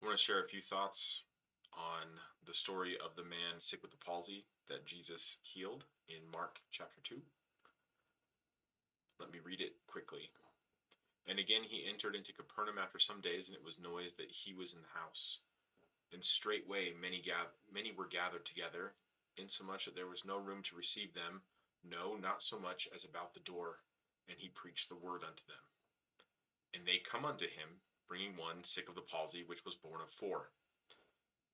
I want to share a few thoughts on the story of the man sick with the palsy that Jesus healed in Mark chapter 2. Let me read it quickly. And again he entered into Capernaum after some days, and it was noised that he was in the house. And straightway many were gathered together, insomuch that there was no room to receive them, no, not so much as about the door. And he preached the word unto them. And they come unto him, bringing one sick of the palsy, which was born of 4.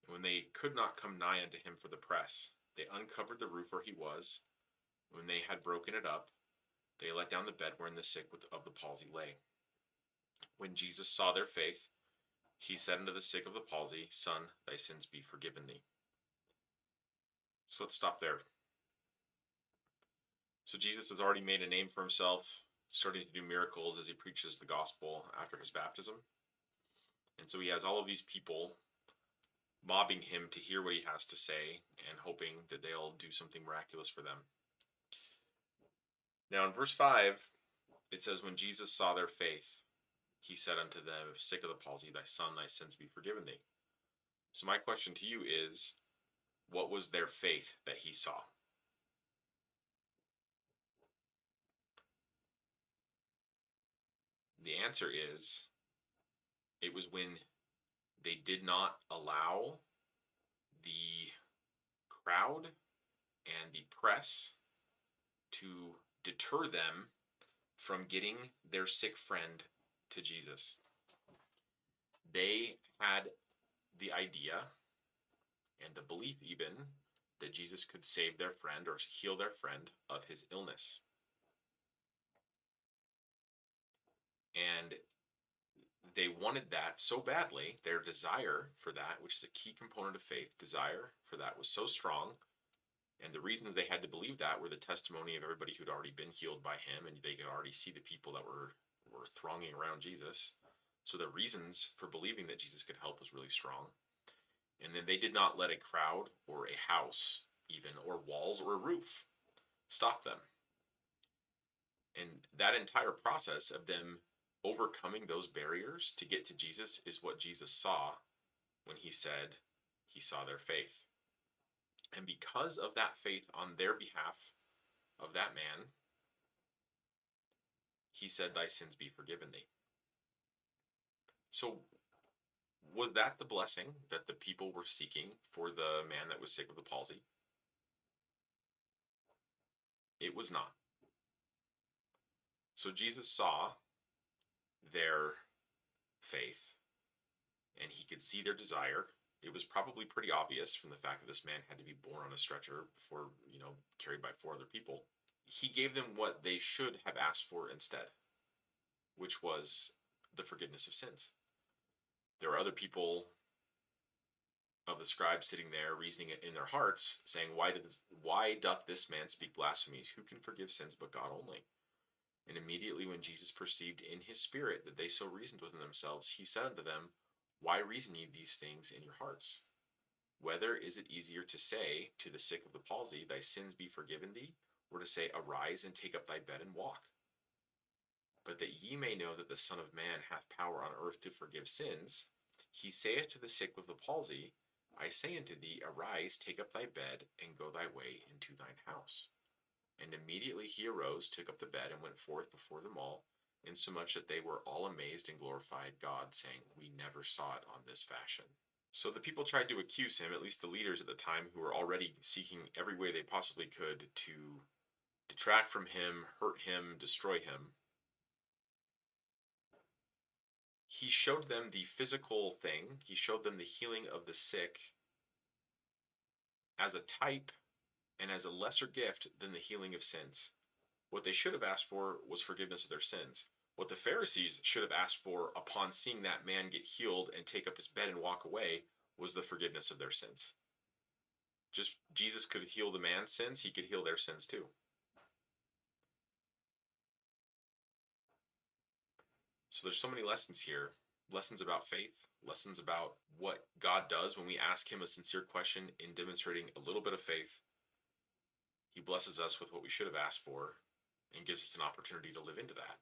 And when they could not come nigh unto him for the press, they uncovered the roof where he was. When they had broken it up, they let down the bed wherein the sick of the palsy lay. When Jesus saw their faith, he said unto the sick of the palsy, Son, thy sins be forgiven thee. So let's stop there. So Jesus has already made a name for himself, starting to do miracles as he preaches the gospel after his baptism. And so he has all of these people mobbing him to hear what he has to say and hoping that they'll do something miraculous for them. Now in verse 5, it says, When Jesus saw their faith, he said unto them, sick of the palsy, thy son, thy sins be forgiven thee. So my question to you is, what was their faith that he saw? The answer is, it was when they did not allow the crowd and the press to deter them from getting their sick friend to Jesus. They had the idea and the belief even that Jesus could save their friend or heal their friend of his illness. And they wanted that so badly, their desire for that, which is a key component of faith, desire for that was so strong. And the reasons they had to believe that were the testimony of everybody who'd already been healed by him, and they could already see the people that were thronging around Jesus. So the reasons for believing that Jesus could help was really strong. And then they did not let a crowd or a house even, or walls or a roof stop them. And that entire process of them overcoming those barriers to get to Jesus is what Jesus saw when he said he saw their faith. And because of that faith on their behalf of that man, he said, thy sins be forgiven thee. So was that the blessing that the people were seeking for the man that was sick of the palsy? It was not. So Jesus saw their faith, and he could see their desire. It was probably pretty obvious from the fact that this man had to be born on a stretcher before, carried by 4 other people. He gave them what they should have asked for instead, which was the forgiveness of sins. There were other people of the scribes sitting there reasoning it in their hearts, saying, why doth this man speak blasphemies? Who can forgive sins but God only? And immediately when Jesus perceived in his spirit that they so reasoned within themselves, he said unto them, why reason ye these things in your hearts? Whether is it easier to say to the sick of the palsy, thy sins be forgiven thee, or to say, arise and take up thy bed and walk? But that ye may know that the Son of Man hath power on earth to forgive sins, he saith to the sick with the palsy, I say unto thee, arise, take up thy bed, and go thy way into thine house. And immediately he arose, took up the bed, and went forth before them all, insomuch that they were all amazed and glorified God, saying, we never saw it on this fashion. So the people tried to accuse him, at least the leaders at the time, who were already seeking every way they possibly could to detract from him, hurt him, destroy him. He showed them the physical thing. He showed them the healing of the sick as a type and as a lesser gift than the healing of sins. What they should have asked for was forgiveness of their sins. What the Pharisees should have asked for upon seeing that man get healed and take up his bed and walk away was the forgiveness of their sins. Just Jesus could heal the man's sins, he could heal their sins too. So there's so many lessons here. Lessons about faith, lessons about what God does when we ask him a sincere question in demonstrating a little bit of faith. He blesses us with what we should have asked for and gives us an opportunity to live into that.